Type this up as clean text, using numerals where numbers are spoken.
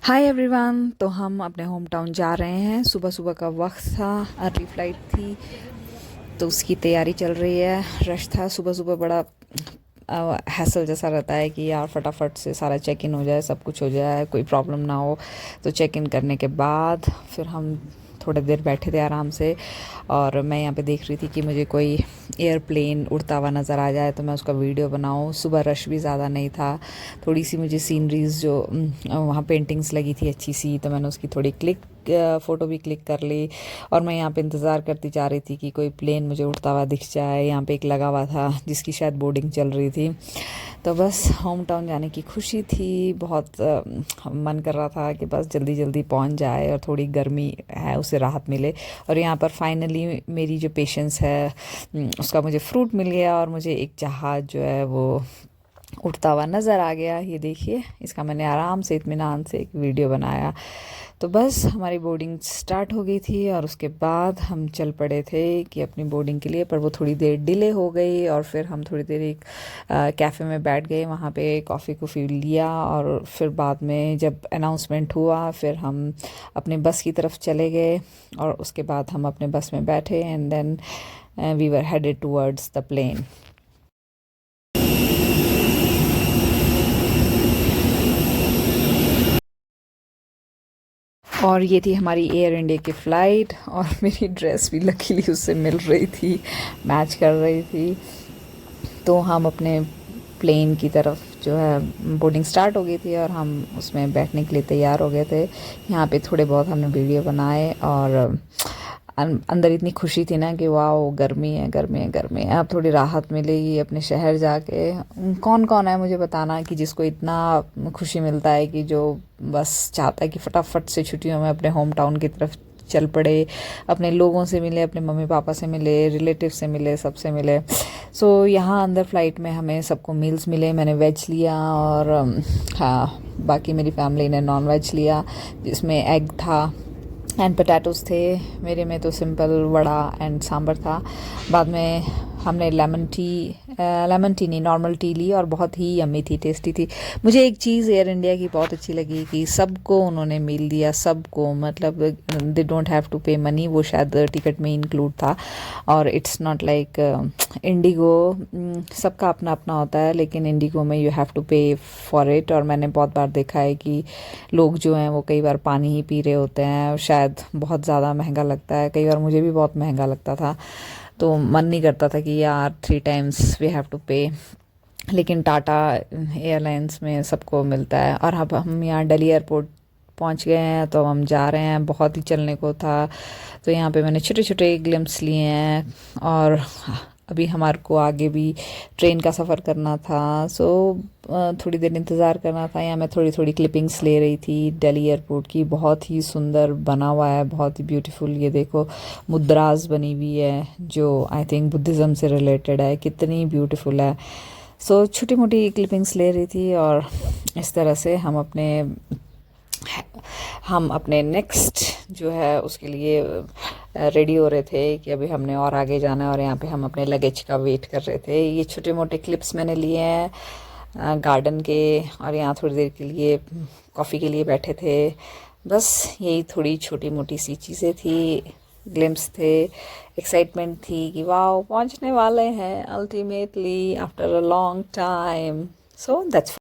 Hi everyone. तो हम अपने होम टाउन जा रहे हैं। सुबह सुबह का वक्त था, अर्ली फ्लाइट थी, तो उसकी तैयारी चल रही है। रश था सुबह सुबह, बड़ा हैसल जैसा रहता है कि यार फटाफट से सारा चेक इन हो जाए, सब कुछ हो जाए, कोई प्रॉब्लम ना हो। तो चेक इन करने के बाद फिर हम थोड़ी देर बैठे थे आराम से, और मैं यहाँ पे देख रही थी कि मुझे कोई एयरप्लेन उड़ता हुआ नज़र आ जाए तो मैं उसका वीडियो बनाऊँ। सुबह रश भी ज़्यादा नहीं था, थोड़ी सी मुझे सीनरीज जो वहाँ पेंटिंग्स लगी थी अच्छी सी, तो मैंने उसकी थोड़ी फ़ोटो भी क्लिक कर ली। और मैं यहाँ पे इंतज़ार करती जा रही थी कि कोई प्लेन मुझे उड़ता हुआ दिख जाए। यहाँ पे एक लगा हुआ था जिसकी शायद बोर्डिंग चल रही थी। तो बस होम टाउन जाने की खुशी थी, बहुत मन कर रहा था कि बस जल्दी जल्दी पहुँच जाए और थोड़ी गर्मी है उससे राहत मिले। और यहाँ पर फाइनली मेरी जो पेशेंस है उसका मुझे फ्रूट मिल गया, और मुझे एक जहाज़ जो है वो उड़ता हुआ नज़र आ गया। ये देखिए, इसका मैंने आराम से इत्मीनान से एक वीडियो बनाया। तो बस हमारी बोर्डिंग स्टार्ट हो गई थी, और उसके बाद हम चल पड़े थे कि अपनी बोर्डिंग के लिए, पर वो थोड़ी देर डिले हो गई। और फिर हम थोड़ी देर एक कैफ़े में बैठ गए, वहाँ पे कॉफ़ी कॉफ़ी लिया, और फिर बाद में जब अनाउंसमेंट हुआ फिर हम अपने बस की तरफ चले गए। और उसके बाद हम अपने बस में बैठे, and then we were headed towards the plane. और ये थी हमारी एयर इंडिया की फ़्लाइट, और मेरी ड्रेस भी लकीली उससे मिल रही थी, मैच कर रही थी। तो हम अपने प्लेन की तरफ जो है बोर्डिंग स्टार्ट हो गई थी, और हम उसमें बैठने के लिए तैयार हो गए थे। यहाँ पे थोड़े बहुत हमने वीडियो बनाए, और अंदर इतनी खुशी थी ना कि वाह, गर्मी है गर्मी है गर्मी है, अब थोड़ी राहत मिलेगी अपने शहर जाके। कौन कौन है मुझे बताना कि जिसको इतना खुशी मिलता है कि जो बस चाहता है कि फटाफट से छुट्टियों में अपने होम टाउन की तरफ चल पड़े, अपने लोगों से मिले, अपने मम्मी पापा से मिले, रिलेटिव से मिले, सबसे मिले। सो यहाँ अंदर फ़्लाइट में हमें सबको मील्स मिले। मैंने वेज लिया, और हाँ, बाकी मेरी फैमिली ने नॉन वेज लिया, जिसमें एग था एंड पोटैटोज़ थे। मेरे में तो सिंपल वड़ा एंड सांभर था। बाद में हमने लेमन टी नहीं, नॉर्मल टी ली, और बहुत ही यम्मी थी, टेस्टी थी। मुझे एक चीज़ एयर इंडिया की बहुत अच्छी लगी कि सबको उन्होंने मील दिया, सबको, मतलब दे डोंट हैव टू पे मनी, वो शायद टिकट में इंक्लूड था। और इट्स नॉट लाइक इंडिगो, सबका अपना अपना होता है, लेकिन इंडिगो में यू हैव टू पे फॉर इट। और मैंने बहुत बार देखा है कि लोग जो हैं वो कई बार पानी ही पी रहे होते हैं, शायद बहुत ज़्यादा महंगा लगता है, कई बार मुझे भी बहुत महंगा लगता था, तो मन नहीं करता था कि यार 3 times वी हैव टू पे। लेकिन टाटा एयरलाइंस में सबको मिलता है। और अब हम यहाँ दिल्ली एयरपोर्ट पहुँच गए हैं, तो हम जा रहे हैं, बहुत ही चलने को था। तो यहाँ पे मैंने छोटे छोटे ग्लिम्स लिए हैं, और अभी हमारे को आगे भी ट्रेन का सफ़र करना था। सो थोड़ी देर इंतज़ार करना था। यहाँ मैं थोड़ी थोड़ी क्लिपिंग्स ले रही थी दिल्ली एयरपोर्ट की। बहुत ही सुंदर बना हुआ है, बहुत ही ब्यूटीफुल। ये देखो, मुद्राज बनी हुई है जो आई थिंक बुद्धिज़्म से रिलेटेड है, कितनी ब्यूटीफुल है। सो छोटी मोटी क्लिपिंग्स ले रही थी, और इस तरह से हम अपने नेक्स्ट जो है उसके लिए रेडी हो रहे थे कि अभी हमने और आगे जाना है। और यहाँ पे हम अपने लगेज का वेट कर रहे थे। ये छोटे मोटे क्लिप्स मैंने लिए हैं गार्डन के, और यहाँ थोड़ी देर के लिए कॉफ़ी के लिए बैठे थे। बस यही थोड़ी छोटी मोटी सी चीज़ें थी, ग्लिम्स थे, एक्साइटमेंट थी कि वाह, पहुँचने वाले हैं ultimately after a long time. So that's